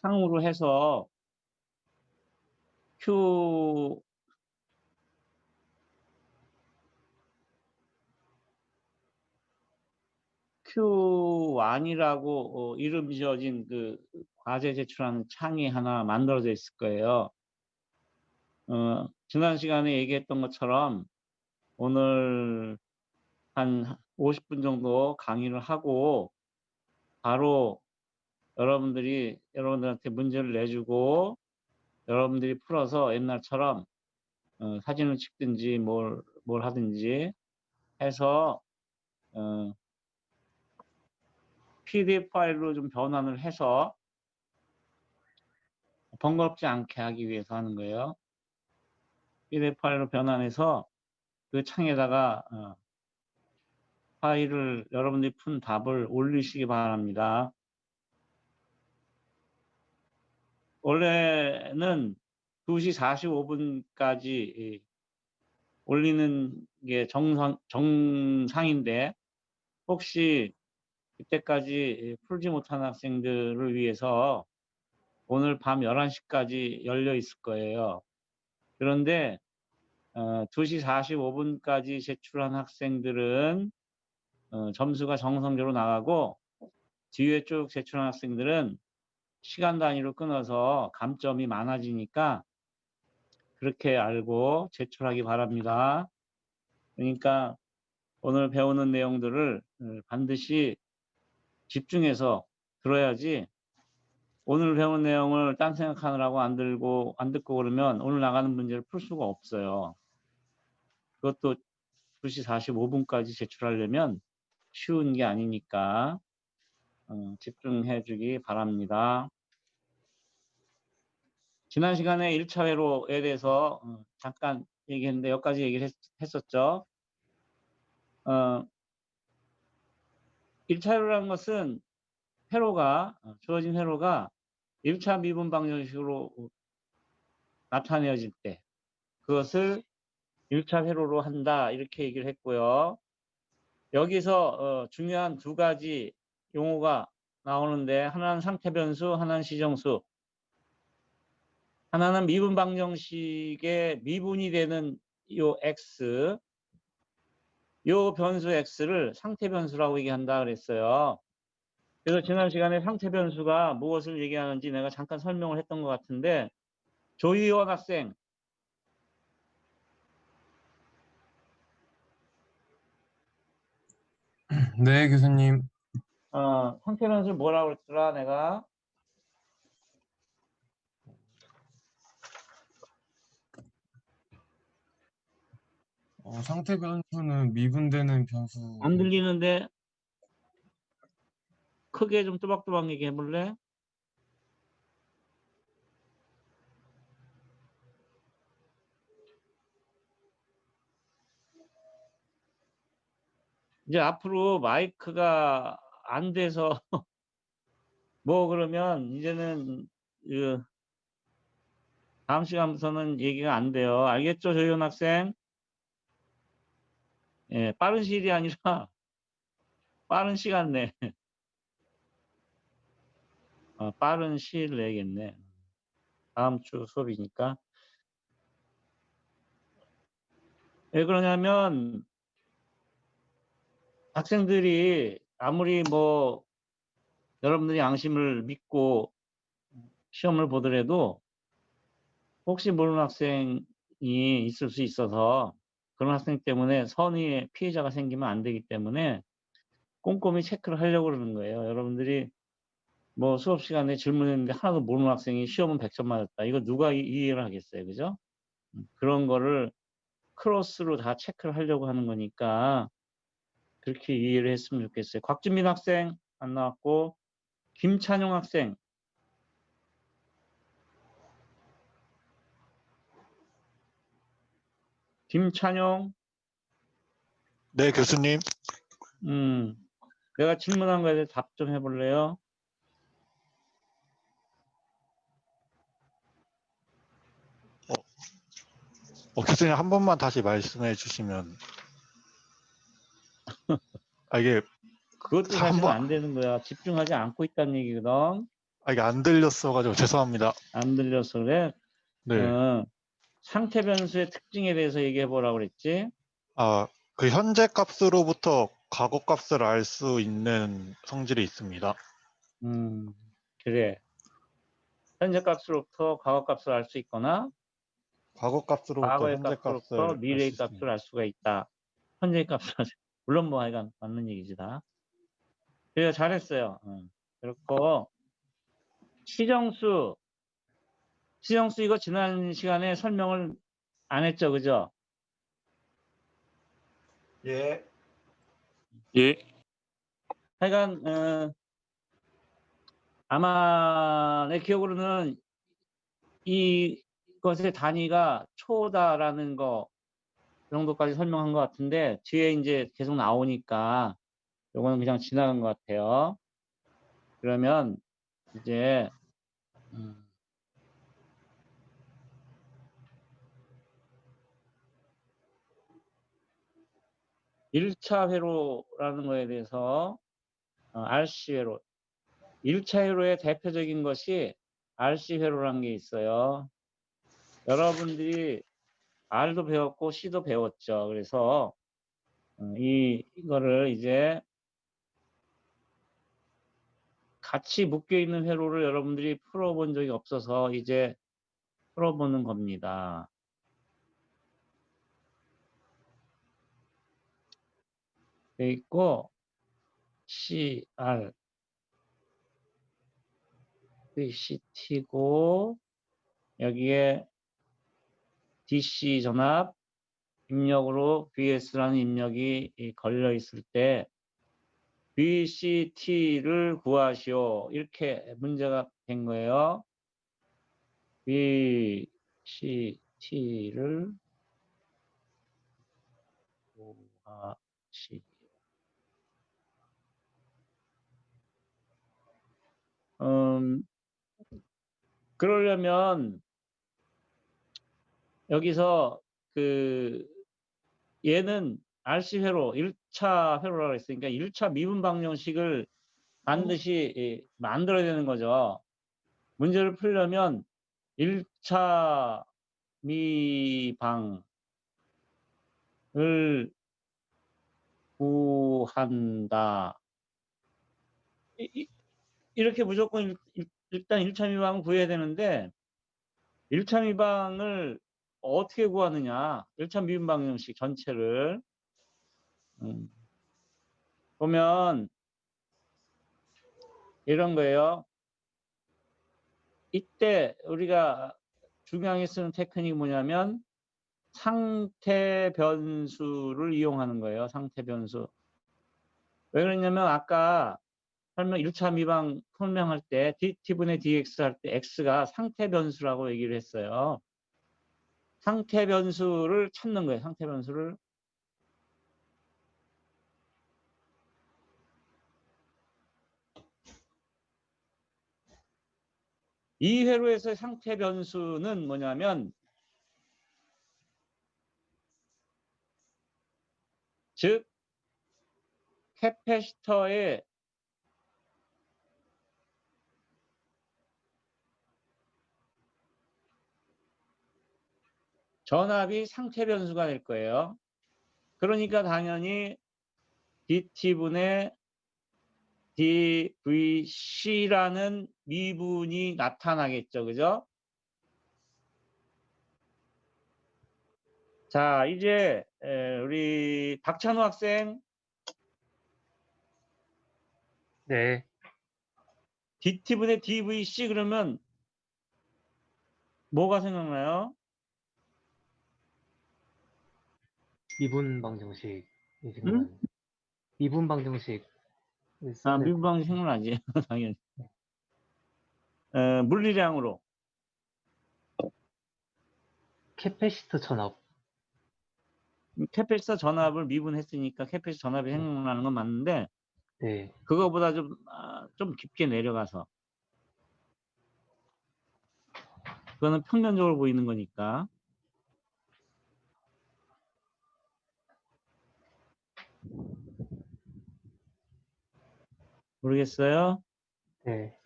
창으로 해서 Q1이라고 이름 지어진 그 과제 제출하는 창이 하나 만들어져 있을 거예요. 지난 시간에 얘기했던 것처럼 오늘 한 50분 정도 강의를 하고 바로 여러분들한테 문제를 내주고 여러분들이 풀어서 옛날처럼 사진을 찍든지 뭘 하든지 해서 PDF 파일로 좀 변환을 해서 번거롭지 않게 하기 위해서 하는 거예요. PDF 파일로 변환해서 그 창에다가 파일을 여러분들이 푼 답을 올리시기 바랍니다. 원래는 2시 45분까지 올리는 게 정상인데 혹시 그때까지 풀지 못한 학생들을 위해서 오늘 밤 11시까지 열려 있을 거예요. 그런데 2시 45분까지 제출한 학생들은 점수가 정상적으로 나가고 뒤에 쭉 제출한 학생들은 시간 단위로 끊어서 감점이 많아지니까 그렇게 알고 제출하기 바랍니다. 그러니까 오늘 배우는 내용들을 반드시 집중해서 들어야지 오늘 배운 내용을 딴 생각하느라고 안 듣고 그러면 오늘 나가는 문제를 풀 수가 없어요. 그것도 2시 45분까지 제출하려면 쉬운 게 아니니까 집중해 주기 바랍니다. 지난 시간에 1차 회로에 대해서 잠깐 얘기했는데 여기까지 얘기를 했었죠. 1차 회로라는 것은 주어진 회로가 1차 미분 방정식으로 나타내어질 때 그것을 1차 회로로 한다 이렇게 얘기를 했고요. 여기서 중요한 두 가지 용어가 나오는데 하나는 상태 변수, 하나는 시정수. 하나는 미분 방정식의 미분이 되는 요 x, 요 변수 x를 상태 변수라고 얘기한다 그랬어요. 그래서 지난 시간에 상태 변수가 무엇을 얘기하는지 내가 잠깐 설명을 했던 것 같은데 조희원 학생 네, 교수님. 상태 변수 뭐라고 그랬더라 내가? 상태 변수는 미분되는 변수. 안 들리는데 크게 좀 또박또박 얘기해 볼래? 이제 앞으로 마이크가 안 돼서 뭐 그러면 이제는 다음 시간부터는 얘기가 안 돼요. 알겠죠, 조희원 학생? 예, 빠른 시일이 아니라 빠른 시간 내. 빠른 시일 내겠네. 다음 주 수업이니까. 왜 그러냐면 학생들이 아무리 뭐 여러분들이 양심을 믿고 시험을 보더라도 혹시 모르는 학생이 있을 수 있어서 그런 학생 때문에 선의의 피해자가 생기면 안 되기 때문에 꼼꼼히 체크를 하려고 그러는 거예요. 여러분들이 뭐 수업 시간에 질문했는데 하나도 모르는 학생이 시험은 100점 맞았다. 이거 누가 이해를 하겠어요. 그죠? 그런 거를 크로스로 다 체크를 하려고 하는 거니까 그렇게 이해를 했으면 좋겠어요. 곽준민 학생 안 나왔고 김찬용 학생 김찬용 네, 교수님. 내가 질문한 거에 대해 답 좀 해볼래요? 교수님 한 번만 다시 말씀해 주시면. 이게 그것도 사실은 안 되는 거야. 집중하지 않고 있다는 얘기거든. 이게 안 들렸어가지고 죄송합니다. 안 들려서 그래? 네. 상태 변수의 특징에 대해서 얘기해 보라고 그랬지? 그 현재 값으로부터 과거 값을 알 수 있는 성질이 있습니다. 그래. 현재 값으로부터 과거 값을 알 수 있거나 과거 값으로부터 과거의 현재 값으로부터 값을 알 미래의 수 값을 있습니다. 알 수가 있다. 현재의 값을 물론 뭐 하여간 맞는 얘기지 다. 그래서 잘했어요. 그렇고 시정수 이거 지난 시간에 설명을 안 했죠, 그죠? 예. 예. 하여간 아마 내 기억으로는 이것의 단위가 초다라는 거 정도까지 설명한 것 같은데 뒤에 이제 계속 나오니까 요거는 그냥 지나간 것 같아요. 그러면 이제 1차 회로라는 거에 대해서 RC 회로 1차 회로의 대표적인 것이 RC 회로라는 게 있어요. 여러분들이 R도 배웠고 C도 배웠죠. 그래서 이거를 이제 같이 묶여 있는 회로를 여러분들이 풀어본 적이 없어서 이제 풀어보는 겁니다. 돼 있고 CR, VCT고 여기에 DC 전압 입력으로 VS라는 입력이 걸려 있을 때 VCT를 구하시오. 이렇게 문제가 된 거예요. VCT를 구하시오. 그러려면 여기서 얘는 RC 회로 1차 회로라고 했으니까 1차 미분 방정식을 반드시 만들어야 되는 거죠. 문제를 풀려면 1차 미방을 구한다. 이렇게 무조건 일단 1차 미방을 구해야 되는데 1차 미방을 어떻게 구하느냐. 1차 미분 방정식 전체를 보면 이런 거예요. 이때 우리가 중요하게 쓰는 테크닉이 뭐냐면 상태 변수를 이용하는 거예요. 상태 변수. 왜 그러냐면 아까 1차 미방 설명할 때 dt분의 dx 할 때 x가 상태 변수라고 얘기를 했어요. 상태 변수를 찾는 거예요. 상태 변수를. 이 회로에서의 상태 변수는 뭐냐면 즉 캐패시터의 전압이 상태 변수가 될 거예요. 그러니까 당연히 dt분의 dvc라는 미분이 나타나겠죠. 그죠? 자, 이제 우리 박찬호 학생 네, dt분의 dvc 그러면 뭐가 생각나요? 미분 방정식이 응? 생각나는. 미분 방정식 써야 될 것 미분방식 같아요. 생각나지. 당연히. 물리량으로. 캐패시터 전압. 캐패시터 전압을 미분했으니까 캐패시터 전압이 생각나는 건 맞는데 네, 그거보다 좀 깊게 내려가서 그거는 평면적으로 보이는 거니까. 모르겠어요? 네,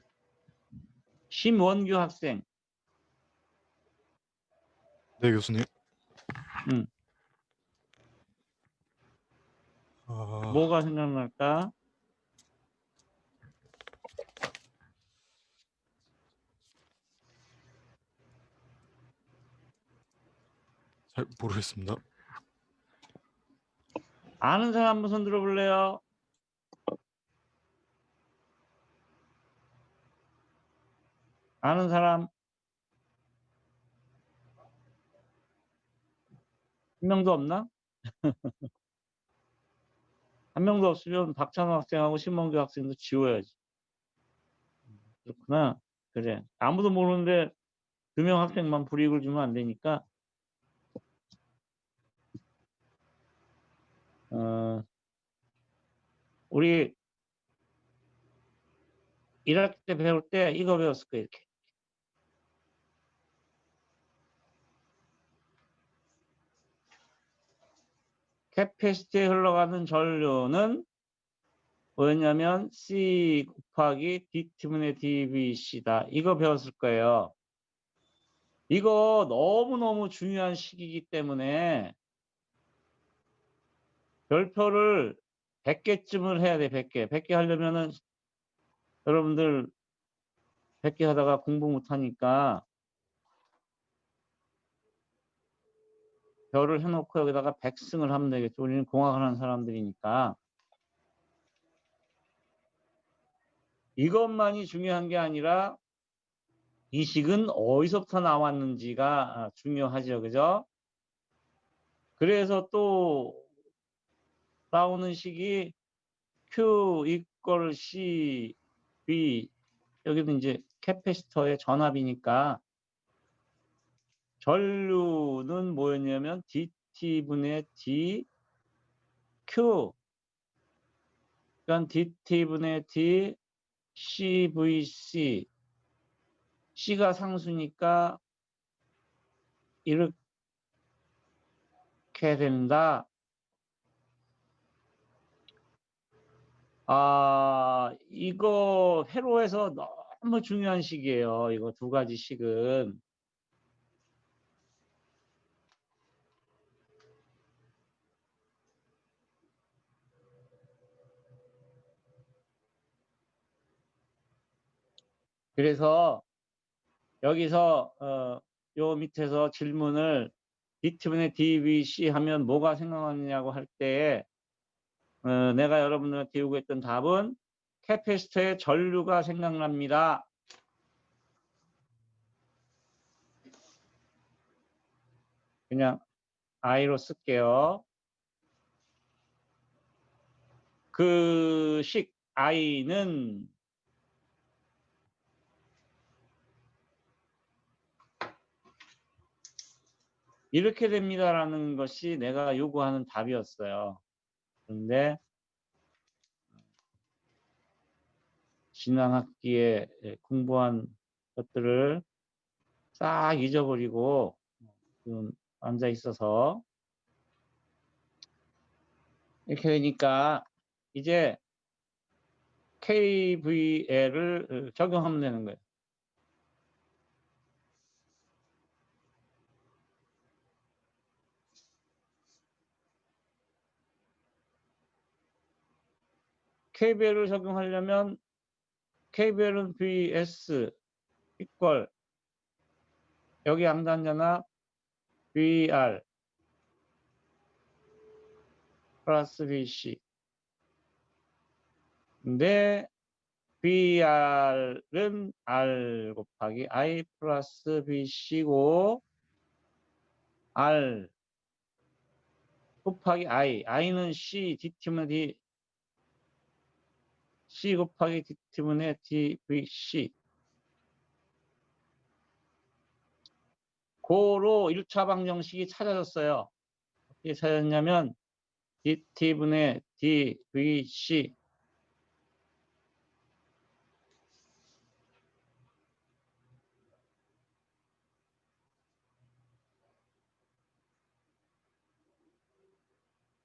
심원규 학생. 네, 교수님. 음, 뭐가 생각날까? 잘 모르겠습니다. 아는 사람 한번 손 들어볼래요? 아는 사람 한 명도 없나? 한 명도 없으면 박찬호 학생하고 심원규 학생도 지워야지. 그렇구나. 그래. 아무도 모르는데 2명 학생만 불이익을 주면 안 되니까, 우리 1학기 때 배울 때 이거 배웠을 거야, 이렇게. 캐패시티에 흘러가는 전류는 뭐였냐면 C 곱하기 D분의 dVC다. 이거 배웠을 거예요. 이거 너무너무 중요한 식이기 때문에 별표를 100개쯤을 해야 돼, 100개. 100개 하려면은 여러분들 100개 하다가 공부 못하니까 별을 해놓고 여기다가 100승을 하면 되겠죠. 우리는 공학을 하는 사람들이니까. 이것만이 중요한 게 아니라 이 식은 어디서부터 나왔는지가 중요하죠. 그죠? 그래서 또 나오는 식이 Q 이퀄 C, V, 여기도 이제 캐패시터의 전압이니까 전류는 뭐였냐면 dT분의 d Q, 그러니까 dT분의 d CVC, C가 상수니까 이렇게 된다. 이거 회로에서 너무 중요한 식이에요. 이거 두 가지 식은. 그래서 여기서 요 밑에서 질문을 dT분의 dVC 하면 뭐가 생각나느냐고 할 때 내가 여러분들한테 요구했던 답은 캐패시터의 전류가 생각납니다. 그냥 I로 쓸게요. 그 식 I는 이렇게 됩니다라는 것이 내가 요구하는 답이었어요. 그런데 지난 학기에 공부한 것들을 싹 잊어버리고 지금 앉아 있어서 이렇게 되니까 이제 KVL을 적용하면 되는 거예요. KVL을 적용하려면 KVL은 VS 이퀄 여기 양단전압 VR 플러스 VC. 근데 VR은 R 곱하기 I 플러스 VC고 R 곱하기 I는 C, D팀은 D, C 곱하기 D팀은의 DVC. 고로 1차 방정식이 찾아졌어요. 어떻게 찾았냐면 Dt분의 dVC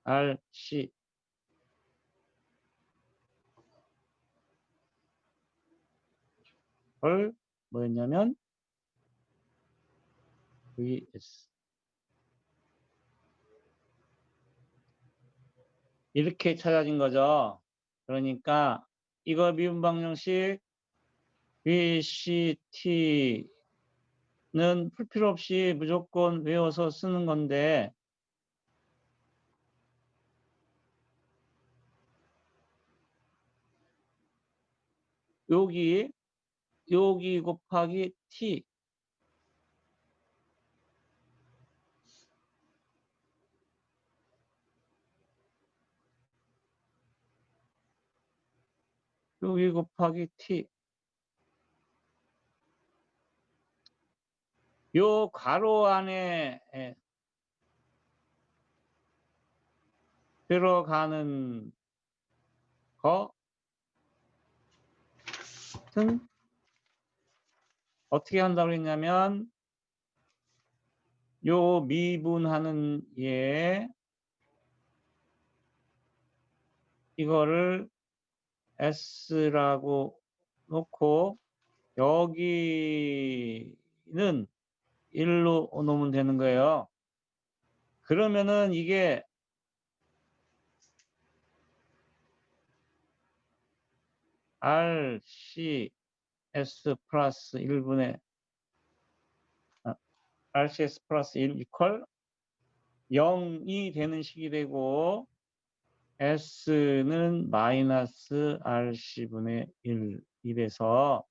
RC 을 뭐였냐면 vs 이렇게 찾아진 거죠. 그러니까 이거 미분 방정식 VCT는 풀 필요 없이 무조건 외워서 쓰는 건데 여기 곱하기 T 여기 곱하기 T 요 괄호 안에 들어가는 것은 어떻게 한다고 했냐면 요 미분하는 얘 이거를 S라고 놓고 여기는 1로 놓으면 되는 거예요. 그러면은 이게 RCS 플러스 1분의 RCS 플러스 1 이퀄 0이 되는 식이 되고 S는 마이너스 RC분의 1 이래서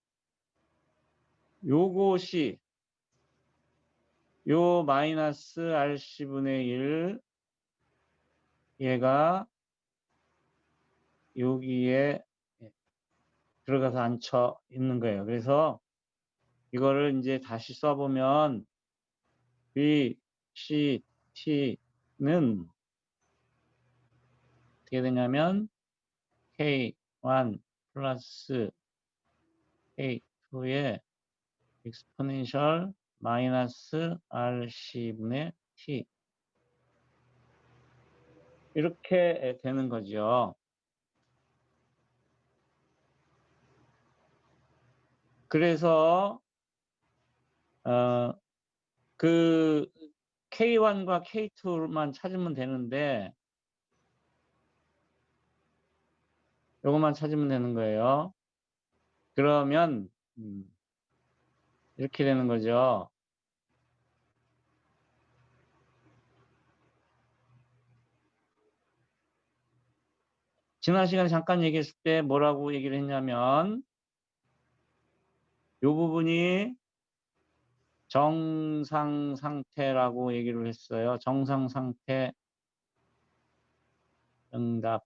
요것이 요 마이너스 RC분의 1 얘가 여기에 들어가서 앉혀 있는 거예요. 그래서 이거를 이제 다시 써보면 VCT는 어떻게 되냐면 K1 플러스 K2의 익스포넨셜 마이너스 RC분의 T 이렇게 되는 거죠. 그래서 그 K1과 K2만 찾으면 되는데 요것만 찾으면 되는 거예요. 그러면 이렇게 되는 거죠. 지난 시간에 잠깐 얘기했을 때 뭐라고 얘기를 했냐면 요 부분이 정상 상태라고 얘기를 했어요. 정상 상태 응답.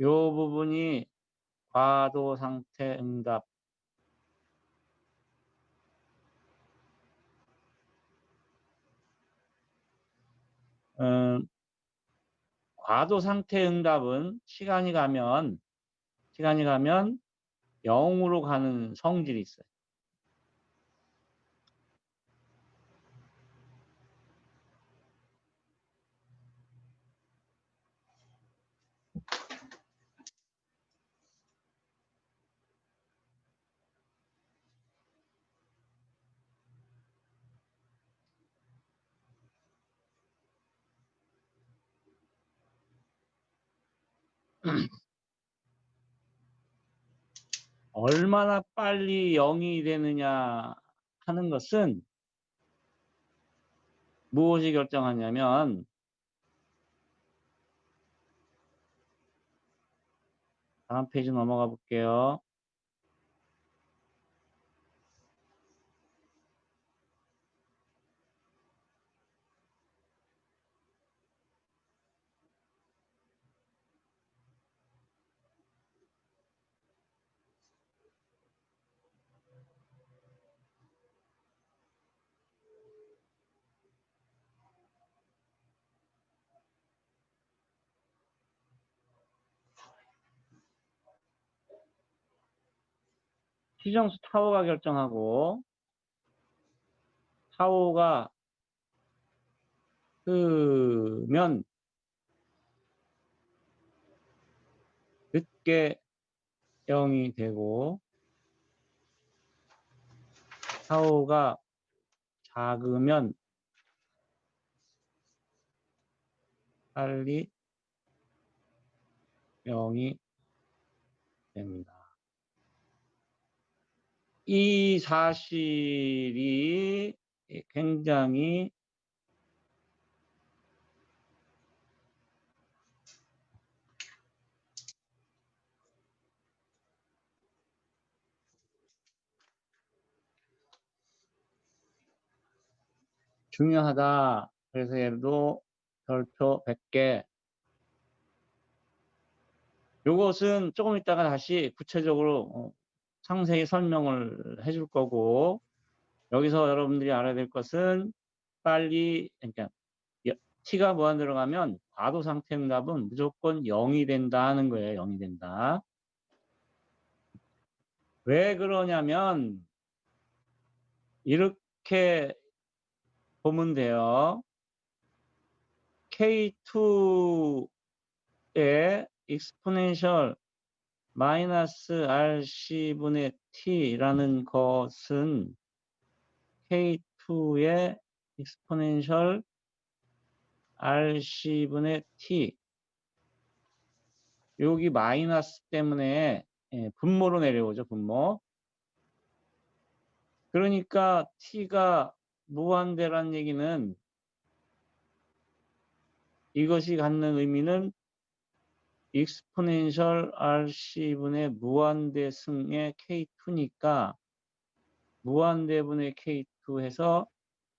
요 부분이 과도 상태 응답. 과도 상태 응답은 시간이 가면 0으로 가는 성질이 있어요. 얼마나 빨리 0이 되느냐 하는 것은 무엇이 결정하냐면 다음 페이지 넘어가 볼게요. 시정수 타워가 결정하고 타워가 크면 늦게 0이 되고 타우가 작으면 빨리 0이 됩니다. 이 사실이 굉장히 중요하다. 그래서 얘도 별표 100개. 요것은 조금 이따가 다시 구체적으로 상세히 설명을 해줄 거고, 여기서 여러분들이 알아야 될 것은 빨리, 그러니까 t가 무한 들어가면 과도 상태 응답은 무조건 0이 된다 하는 거예요. 0이 된다. 왜 그러냐면 이렇게 보면 돼요. K2의 exponential 마이너스 RC분의 T라는 것은 K2의 exponential RC분의 T 여기 마이너스 때문에 분모로 내려오죠. 분모. 그러니까 T가 무한대란 얘기는 이것이 갖는 의미는 exponential RC분의 무한대승의 K2니까 무한대분의 K2 해서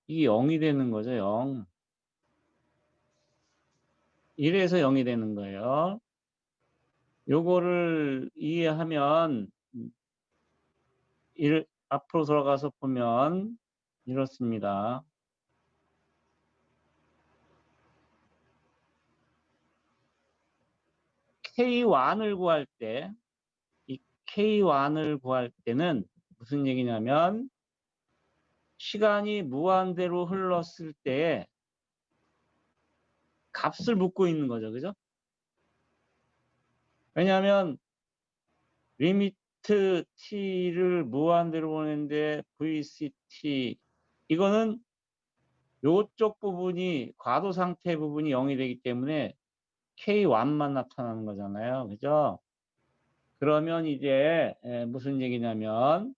이게 0이 되는 거죠. 0. 이래서 0이 되는 거예요. 요거를 이해하면 앞으로 돌아가서 보면 이렇습니다. K1을 구할 때, 이 K1을 구할 때는 무슨 얘기냐면 시간이 무한대로 흘렀을 때 값을 묻고 있는 거죠. 그죠? 왜냐하면 리미트 t를 무한대로 보내는데 VCT 이거는 요쪽 부분이 과도 상태 부분이 0이 되기 때문에 K1만 나타나는 거잖아요. 그죠? 그러면 이제 무슨 얘기냐면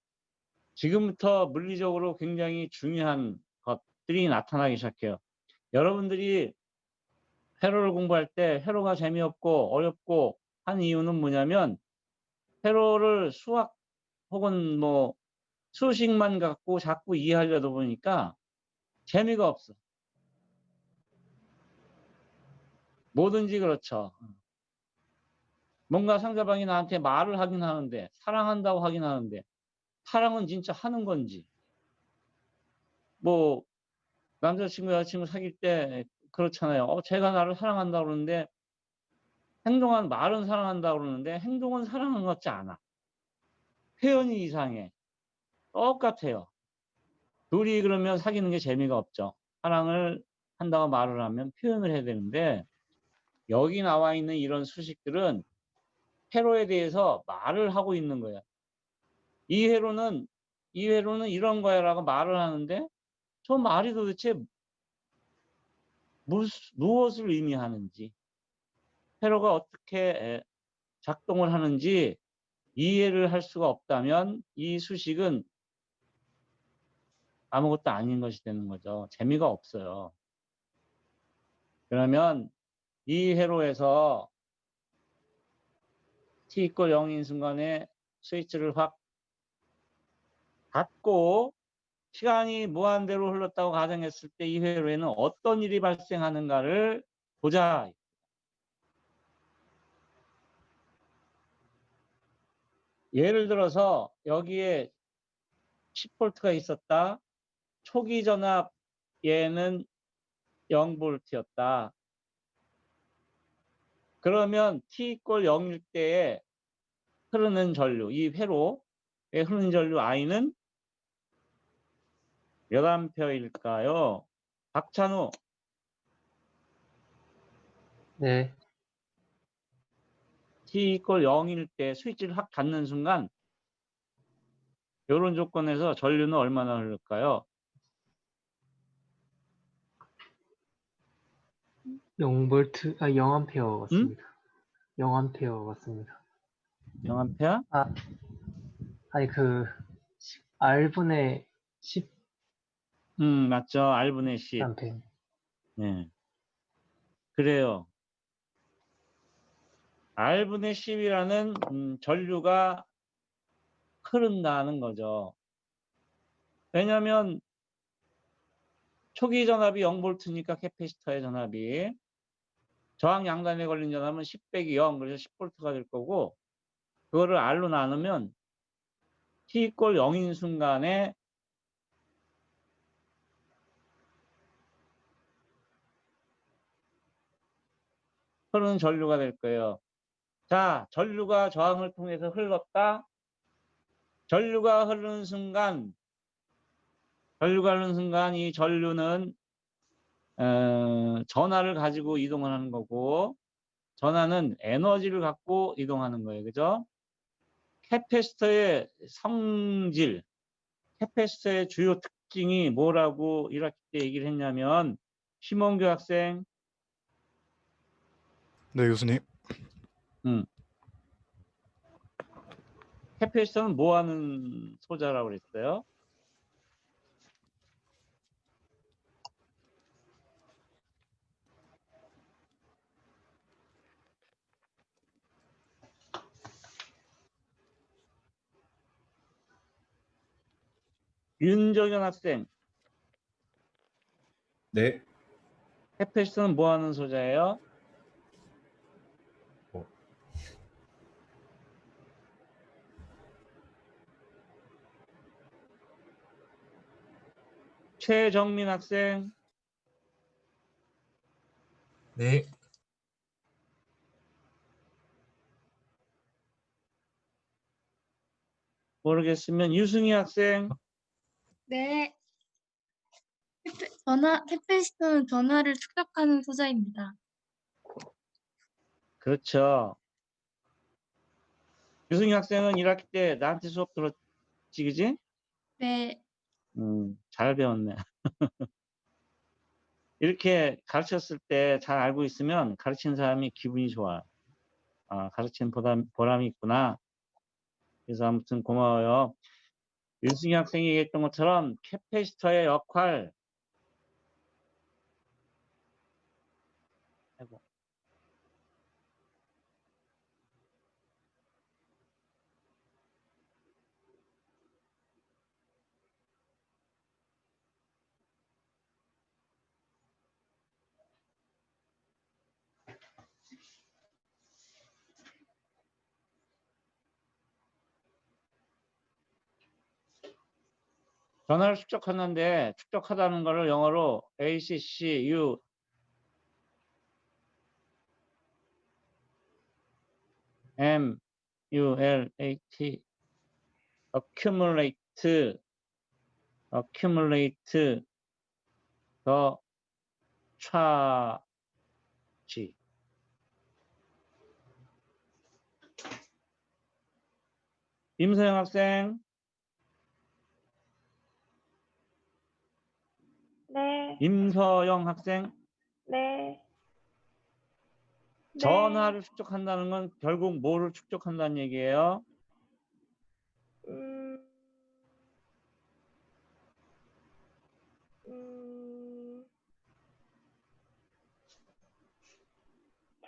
지금부터 물리적으로 굉장히 중요한 것들이 나타나기 시작해요. 여러분들이 회로를 공부할 때 회로가 재미없고 어렵고 한 이유는 뭐냐면 회로를 수학 혹은 뭐 수식만 갖고 자꾸 이해하려다 보니까 재미가 없어. 뭐든지 그렇죠. 뭔가 상대방이 나한테 말을 하긴 하는데 사랑한다고 하긴 하는데 사랑은 진짜 하는 건지 뭐 남자친구 여자친구 사귈 때 그렇잖아요. 제가 나를 사랑한다고 그러는데 말은 사랑한다고 그러는데 행동은 사랑한 것 같지 않아. 표현이 이상해. 똑같아요. 둘이 그러면 사귀는 게 재미가 없죠. 사랑을 한다고 말을 하면 표현을 해야 되는데 여기 나와 있는 이런 수식들은 회로에 대해서 말을 하고 있는 거예요. 이 회로는 이런 거야라고 말을 하는데 저 말이 도대체 무엇을 의미하는지 회로가 어떻게 작동을 하는지 이해를 할 수가 없다면 이 수식은 아무것도 아닌 것이 되는 거죠. 재미가 없어요. 그러면 이 회로에서 t = 0인 순간에 스위치를 확 닫고 시간이 무한대로 흘렀다고 가정했을 때 이 회로에는 어떤 일이 발생하는가를 보자. 예를 들어서 여기에 10V가 있었다. 초기 전압 얘는 0V였다. 그러면 t = 0일 때에 흐르는 전류, 이 회로에 흐르는 전류 I는 몇 암페어일까요? 박찬우. 네. t = 0일 때 스위치를 확 닫는 순간 이런 조건에서 전류는 얼마나 흐를까요? 0볼트, 0암페어 응? 같습니다. 0암페어 같습니다. 0A? 아니, R분의 10 맞죠. R분의 10. 암페어. 네. 그래요. R분의 10이라는 전류가 흐른다는 거죠. 왜냐하면 초기 전압이 0볼트니까 캐패시터의 전압이 저항 양단에 걸린 전압은 10 빼기 0, 그래서 10볼트가 될 거고, 그거를 R로 나누면 t = 0인 순간에 흐르는 전류가 될 거예요. 자, 전류가 저항을 통해서 흘렀다. 전류가 흐르는 순간 이 전류는 전하를 가지고 이동을 하는 거고, 전하는 에너지를 갖고 이동하는 거예요. 그죠? 캐패시터의 성질, 캐패시터의 주요 특징이 뭐라고 1학기 때 얘기를 했냐면, 심원규 학생, 네, 교수님. 음, 캐패시터는 뭐 하는 소자라고 그랬어요? 윤정현 학생, 네. 캐패시터는 뭐 하는 소자예요? 어. 최정민 학생, 네. 모르겠으면 유승희 학생, 네. 캐패시터는 전하를 축적하는 소자입니다. 그렇죠. 유승희 학생은 1학기 때 나한테 수업 들었지, 그지? 네. 잘 배웠네. 이렇게 가르쳤을 때 잘 알고 있으면 가르치는 사람이 기분이 좋아. 아, 가르치는 보람이 있구나. 그래서 아무튼 고마워요. 유승희 학생이 얘기했던 것처럼 캐패시터의 역할, 아이고. 전화를 축적하는데 축적하다는 것을 영어로 ACCU MULAT accumulate the charge. 임서영 학생, 네, 임서영 학생, 네, 네. 전하를 축적한다는 건 결국 뭐를 축적한다는 얘기예요? 음, 음,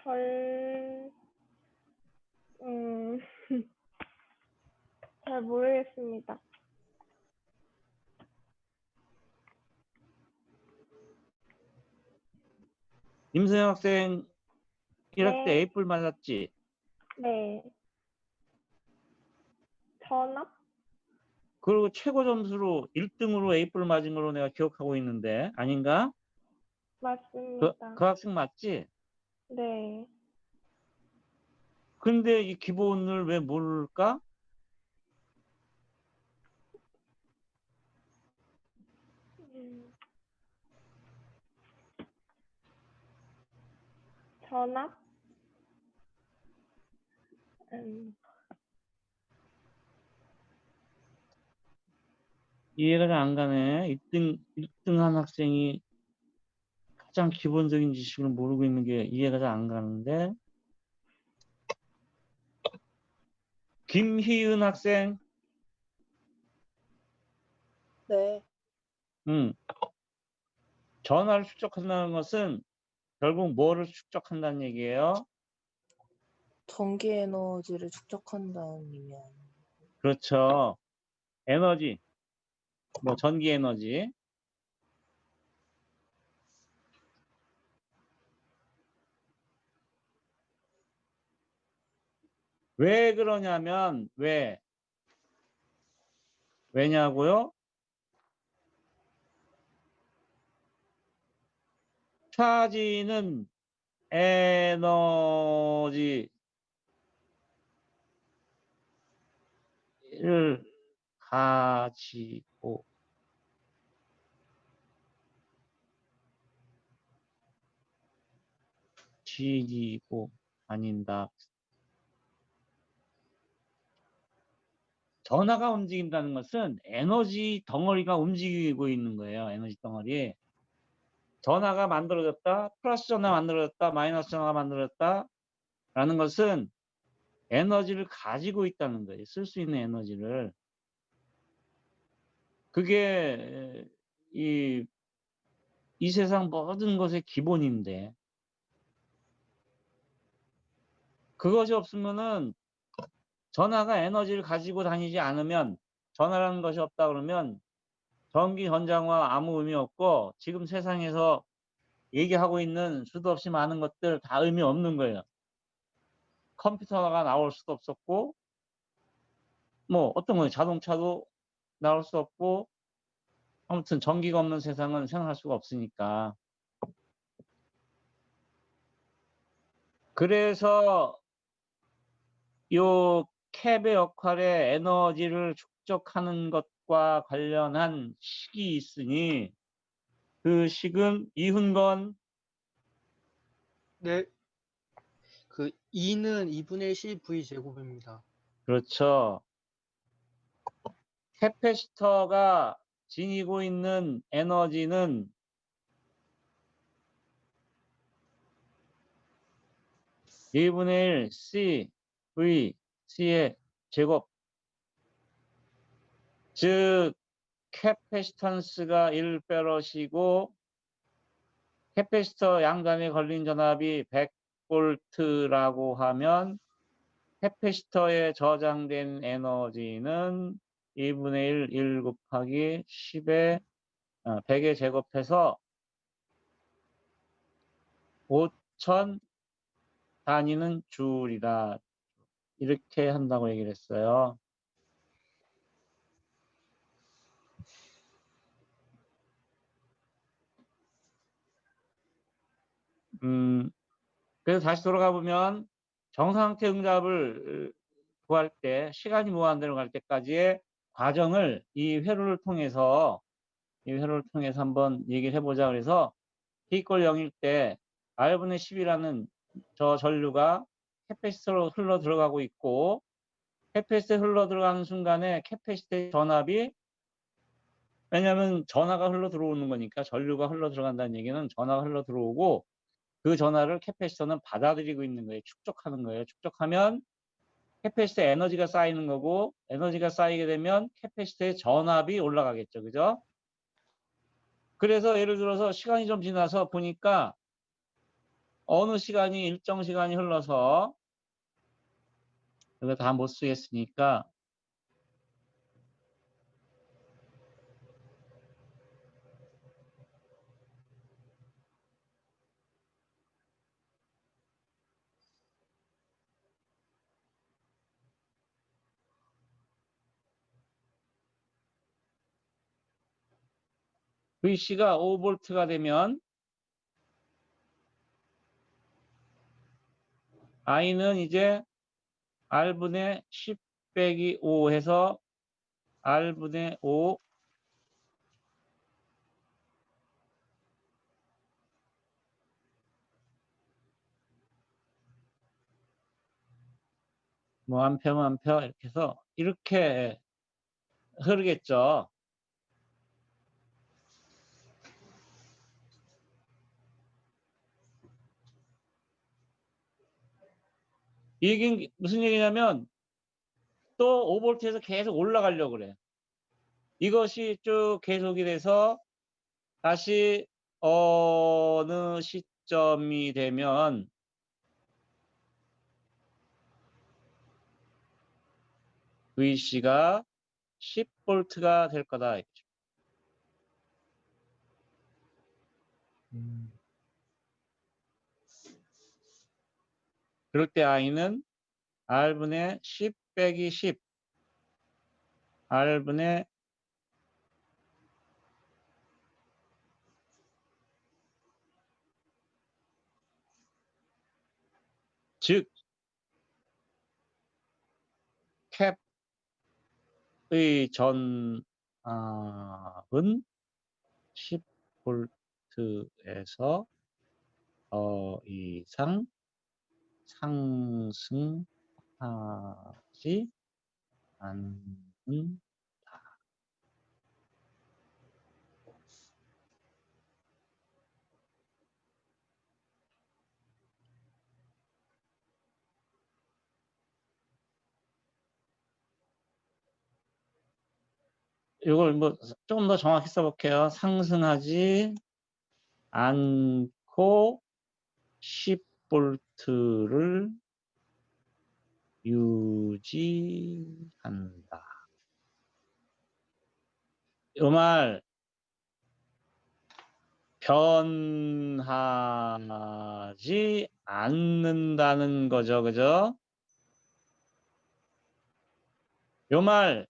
절, 음, 잘 모르겠습니다. 임서영 학생 1학기 때 네, A뿔 맞았지? 네. 전압? 그리고 최고 점수로 1등으로 A뿔 맞은 걸로 내가 기억하고 있는데 아닌가? 맞습니다. 그 학생 맞지? 네. 근데 이 기본을 왜 모를까? 음, 전압? 음, 이해가 잘 안 가네. 1등한 학생이 가장 기본적인 지식을 모르고 있는 게 이해가 잘 안 가는데. 김희은 학생, 네. 전하를 축적한다는 것은 결국 뭐를 축적한다는 얘기예요? 전기 에너지를 축적한다는 의미 아니에요? 그렇죠. 에너지, 뭐 전기 에너지. 왜 그러냐면 왜냐고요? 차지는 에너지를 가지고 지니고 다닌다. 전하가 움직인다는 것은 에너지 덩어리가 움직이고 있는 거예요. 에너지 덩어리. 전하가 만들어졌다, 플러스 전하가 만들어졌다, 마이너스 전하가 만들어졌다 라는 것은 에너지를 가지고 있다는 거예요. 쓸 수 있는 에너지를. 그게 이 세상 모든 것의 기본인데, 그것이 없으면은, 전하가 에너지를 가지고 다니지 않으면, 전하라는 것이 없다 그러면 전기 전장화 아무 의미 없고, 지금 세상에서 얘기하고 있는 수도 없이 많은 것들 다 의미 없는 거예요. 컴퓨터가 나올 수도 없었고, 뭐 어떤 거예요. 자동차도 나올 수 없고, 아무튼 전기가 없는 세상은 생각할 수가 없으니까. 그래서 요 캡의 역할에 에너지를 축적하는 것과 관련한 식이 있으니, 그 식은 이훈건. 네. 그 2는 2분의 1 CV 제곱입니다. 그렇죠. 캐패시터가 지니고 있는 에너지는 1분의 1 C, V, C의 제곱. 즉 캐패시턴스가 1페럿이고 캐패시터 양단에 걸린 전압이 100V라고 하면 캐패시터에 저장된 에너지는 2분의 1 곱하기 10의 100의 제곱해서 5000 단위는 줄이다. 이렇게 한다고 얘기를 했어요. 그래서 다시 돌아가 보면 정상태 응답을 구할 때, 시간이 무한대로 갈 때까지의 과정을 이 회로를 통해서 한번 얘기를 해보자. 그래서 T꼴 0일 때 R분의 10이라는 저 전류가 캐패시터로 흘러 들어가고 있고, 캐패시터에 흘러 들어가는 순간에 캐패시터의 전압이, 왜냐하면 전하가 흘러 들어오는 거니까, 전류가 흘러 들어간다는 얘기는 전하가 흘러 들어오고, 그 전하를 캐패시터는 받아들이고 있는 거예요. 축적하는 거예요. 축적하면 캐패시터에 에너지가 쌓이는 거고, 에너지가 쌓이게 되면 캐패시터의 전압이 올라가겠죠. 그죠? 그래서 예를 들어서 시간이 좀 지나서 보니까 어느 시간이, 일정 시간이 흘러서, 이거 다 못 쓰겠으니까 VC가 5V가 되면 I는 이제 R분의 10 빼기 5 해서 R분의 5 뭐 암페어 이렇게 해서 이렇게 흐르겠죠. 이게 무슨 얘기냐면 또 5V에서 계속 올라가려고 그래. 이것이 쭉 계속이 돼서 다시 어느 시점이 되면 VC가 10V가 될 거다. 그럴 때 I는 R분의 10 빼기 10 R분의 즉 캡의 전압은 10V에서 더 이상 상승하지 않는. 이걸 뭐 좀 더 정확히 써볼게요. 상승하지 않고 10V를 유지한다. 이 말 변하지 않는다는 거죠. 그죠? 이 말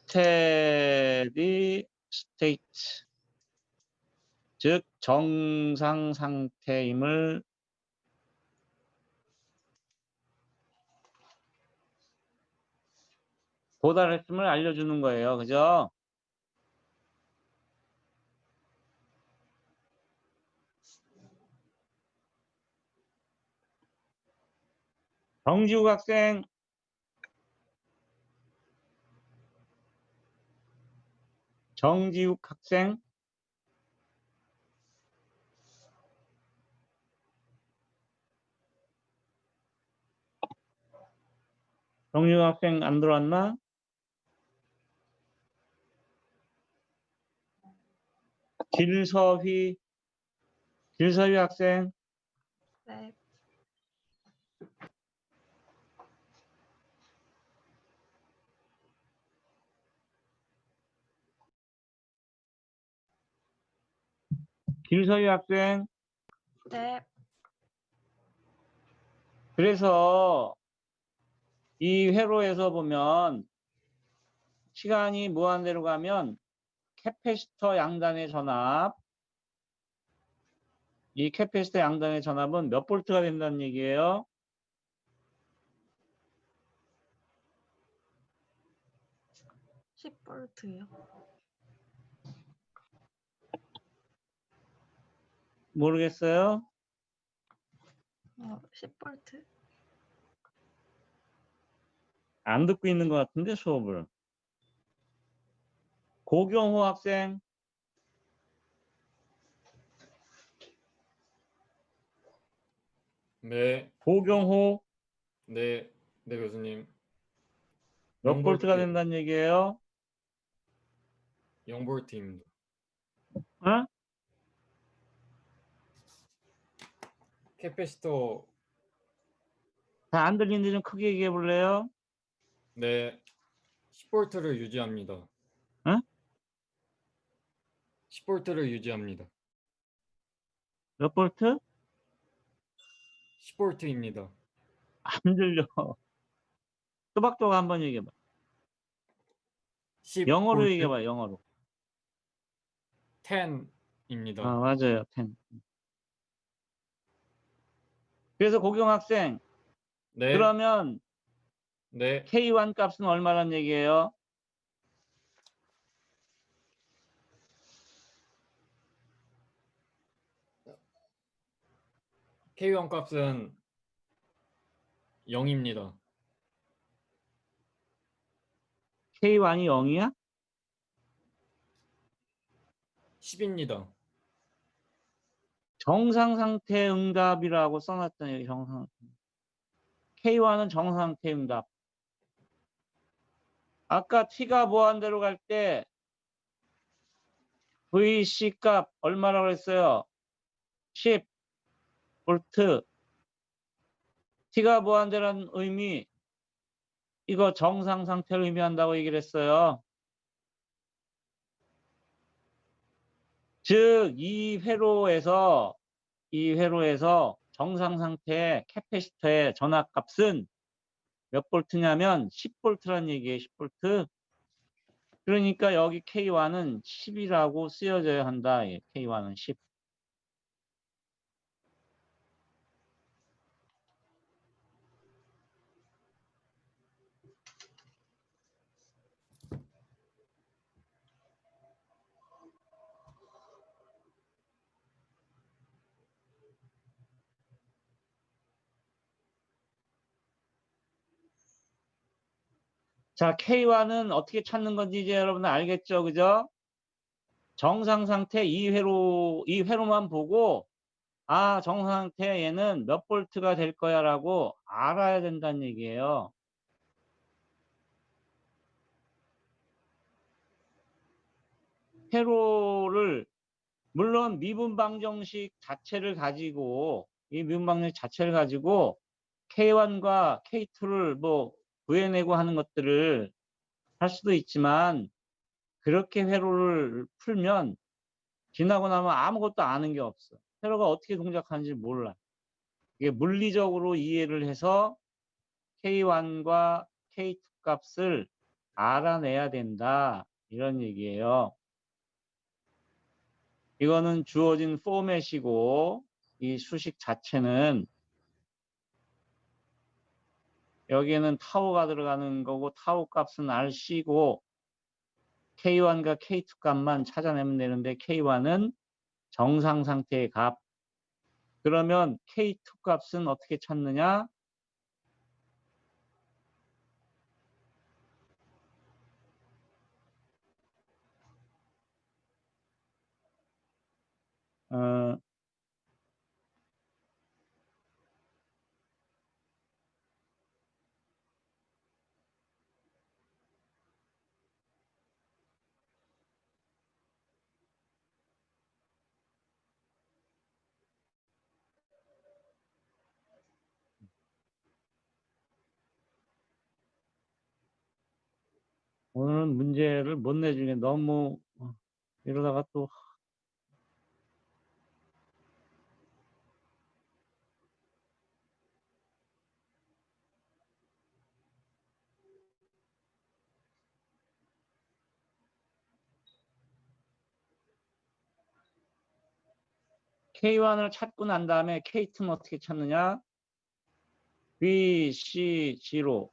steady state 즉 정상 상태임을 도달했음을 알려주는 거예요. 그죠? 정지욱 학생 정지욱 학생 정지욱 학생 안 들어왔나? 길서휘 학생 네. 길서휘 학생 네. 그래서 이 회로에서 보면 시간이 무한대로 가면 캐패시터 양단의 전압 이 캐패시터 양단의 전압은 몇 볼트가 된다는 얘기예요? 볼트요. 모르겠어요? 10볼트? 안 듣고 있는 것 같은데 수업을. 고경호 학생 네, 고경호 네, 네, 교수님. 몇 볼트가 0볼트, 된다는 얘기예요? 0볼트입니다. 어? 캐패시터, 다 안 들리는데 좀 크게 얘기해 볼래요? 네, 10볼트를 유지합니다. 어? 10볼트를 유지합니다. 몇 볼트? 10볼트입니다. 안 들려. 또박또박 한번 얘기해봐. 10 영어로 볼트, 얘기해봐. 영어로. 10입니다. 아 맞아요. 10. 그래서 고경 학생 네, 그러면 네, K1 값은 얼마란 얘기예요? K1 값은 0입니다. K1이 0이야? 10입니다. 정상 상태 응답이라고 써놨잖아요. 정상. K1은 정상 상태 응답. 아까 T가 무한대로 갈 때 VC 값 얼마라고 그랬어요? 10 볼트. T가 무한대라는 의미, 이거 정상 상태를 의미한다고 얘기를 했어요. 즉, 이 회로에서 정상 상태 캐패시터의 전압값은 몇 볼트냐면 10볼트란 얘기예요. 10볼트. 그러니까 여기 K1은 10이라고 쓰여져야 한다. 예, K1은 10. 자, K1은 어떻게 찾는 건지 이제 여러분 알겠죠? 그죠? 정상 상태 이 회로만 보고, 아, 정상 상태 얘는 몇 볼트가 될 거야 라고 알아야 된다는 얘기예요. 회로를, 물론 미분방정식 자체를 가지고, 이 미분방정식 자체를 가지고 K1과 K2를 뭐 구해내고 하는 것들을 할 수도 있지만, 그렇게 회로를 풀면 지나고 나면 아무것도 아는 게 없어. 회로가 어떻게 동작하는지 몰라. 이게 물리적으로 이해를 해서 K1과 K2 값을 알아내야 된다. 이런 얘기예요. 이거는 주어진 포맷이고, 이 수식 자체는 여기에는 타우가 들어가는 거고, 타우 값은 RC고, K1과 K2 값만 찾아내면 되는데, K1은 정상 상태의 값. 그러면 K2 값은 어떻게 찾느냐? 오늘은 문제를 못 내주게 너무 이러다가 또 K1을 찾고 난 다음에 K2는 어떻게 찾느냐? B, C, 0.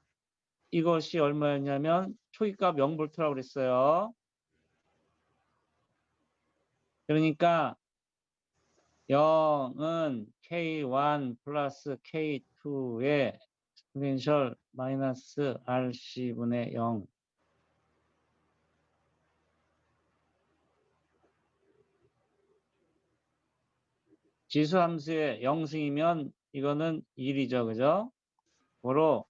이것이 얼마였냐면 초기값 0볼트라고 그랬어요. 그러니까 0은 K1 플러스 K2의 exponential 마이너스 RC분의 0. 지수함수의 0승이면 이거는 1이죠. 그죠? 고로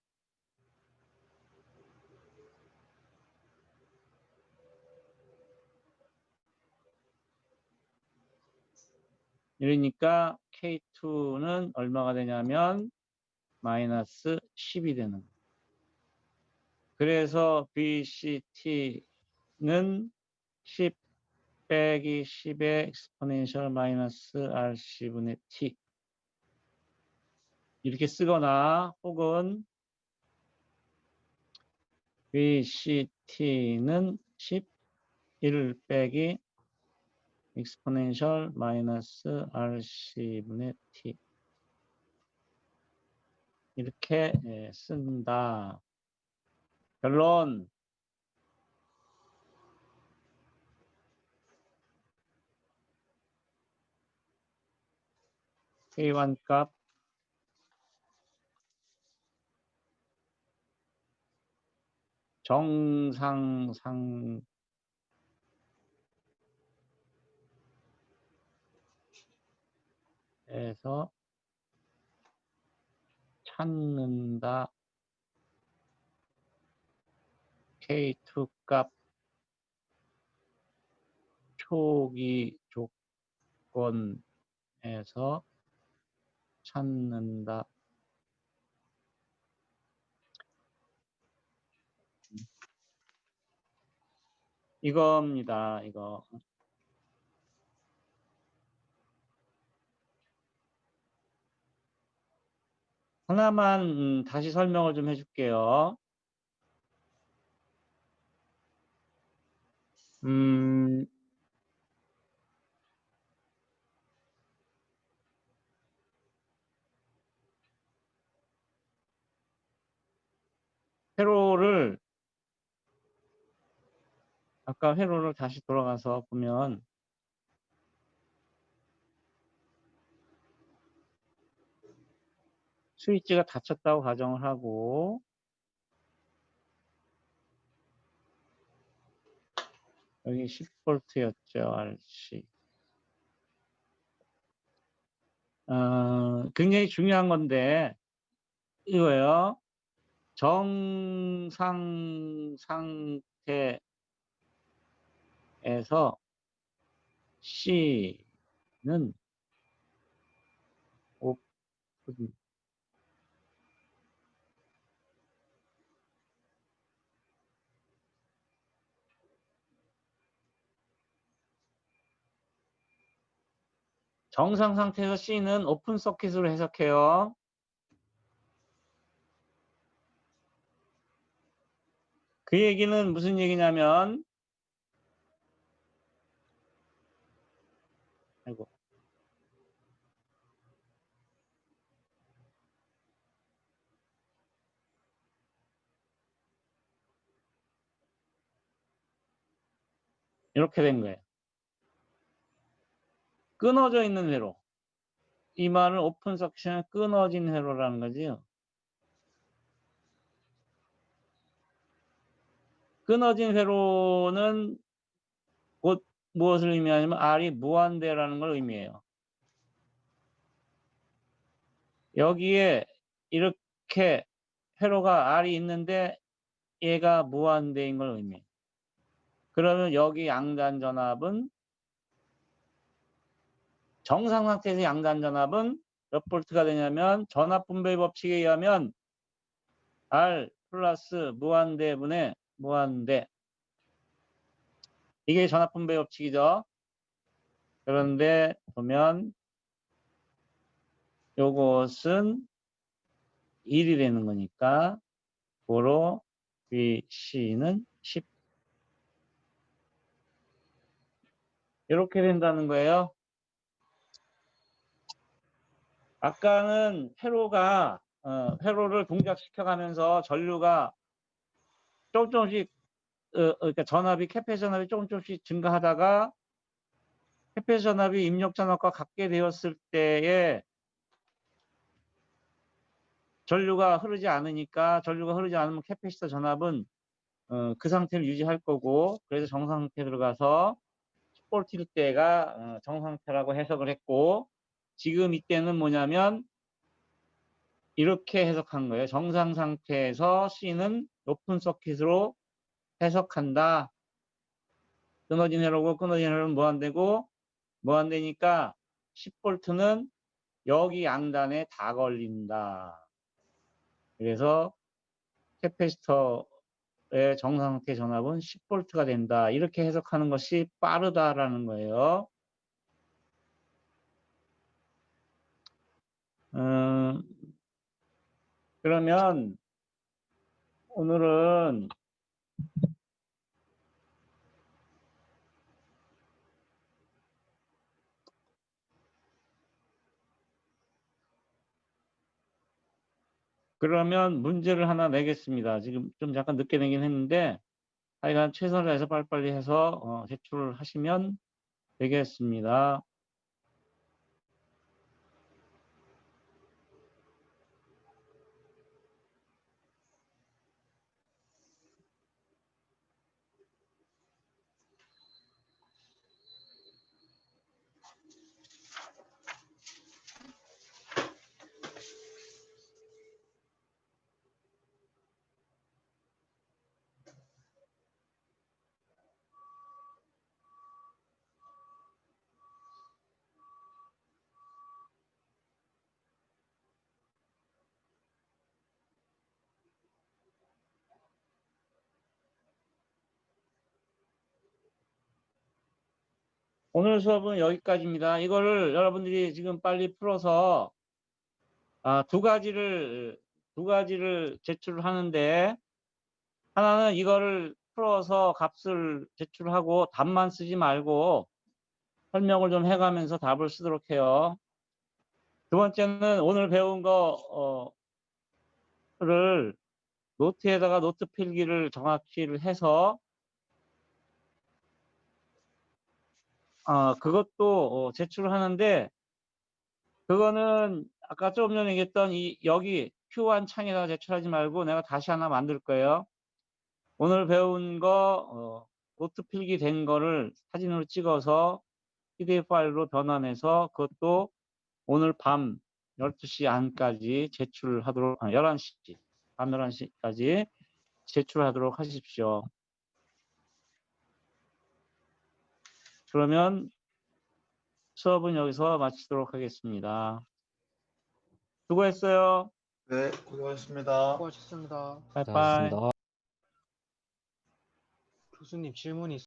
이러니까 K2는 얼마가 되냐면 마이너스 10이 되는 거예요. 그래서 BCT는 10 빼기 10의 exponential 마이너스 RC분의 T 이렇게 쓰거나, 혹은 BCT는 11 빼기 exponential 마이너스 RC분의 T 이렇게 쓴다. 결론. K1 값 정상 에서 찾는다. K2 값 초기 조건에서 찾는다. 이겁니다. 이거. 하나만 다시 설명을 좀 해줄게요. 회로를 아까 회로를 다시 돌아가서 보면 스위치가 닫혔다고 가정을 하고 여기 10V였죠. RC. 굉장히 중요한 건데 이거예요. 정상 상태에서 C는 오픈 정상 상태에서 C는 오픈 서킷으로 해석해요. 그 얘기는 무슨 얘기냐면 아이고. 이렇게 된 거예요. 끊어져 있는 회로. 이 말은 오픈 서킷은 끊어진 회로라는 거지요. 끊어진 회로는 곧 무엇을 의미하냐면 R이 무한대라는 걸 의미해요. 여기에 이렇게 회로가 R이 있는데 얘가 무한대인 걸 의미해요. 그러면 여기 양단 전압은 정상 상태에서 양단 전압은 몇 볼트가 되냐면 전압 분배 법칙에 의하면 R 플러스 무한대분의 무한대. 이게 전압 분배 법칙이죠. 그런데 보면 요것은 1이 되는 거니까 고로 VC는 10 이렇게 된다는 거예요. 아까는 회로를 동작시켜가면서 전류가 조금씩 그러니까 캐패시터 전압이 조금씩 증가하다가 캐패시터 전압이 입력 전압과 같게 되었을 때에 전류가 흐르지 않으니까 전류가 흐르지 않으면 캐패시터 전압은 그 상태를 유지할 거고 그래서 정상 상태 들어가서 10V일 때가 정상태라고 해석을 했고 지금 이때는 뭐냐면 이렇게 해석한 거예요. 정상 상태에서 C는 오픈 서킷으로 해석한다. 끊어진 회로고 끊어진 회로는 무한대고 무한대니까 10V는 여기 양단에 다 걸린다. 그래서 캐패시터의 정상 상태 전압은 10V가 된다. 이렇게 해석하는 것이 빠르다라는 거예요. 그러면 오늘은 그러면 문제를 하나 내겠습니다. 지금 좀 잠깐 늦게 내긴 했는데 하여간 최선을 다해서 빨리빨리 해서 제출을 하시면 되겠습니다. 오늘 수업은 여기까지입니다. 이거를 여러분들이 지금 빨리 풀어서 두 가지를 제출하는데 하나는 이거를 풀어서 값을 제출하고 답만 쓰지 말고 설명을 좀 해가면서 답을 쓰도록 해요. 두 번째는 오늘 배운 거를 노트에다가 노트 필기를 정확히 해서 그것도 제출하는데 그거는 아까 좀 전에 얘기했던 여기 Q1 창에다가 제출하지 말고 내가 다시 하나 만들 거예요. 오늘 배운 거 노트 필기 된 거를 사진으로 찍어서 PDF 파일로 변환해서 그것도 오늘 밤 12시 안까지 제출하도록 11시 밤 11시까지 제출하도록 하십시오. 그러면 수업은 여기서 마치도록 하겠습니다. 수고했어요. 네, 고생하셨습니다. 수고하셨습니다. 빠이빠이. 고생하셨습니다. 교수님 질문이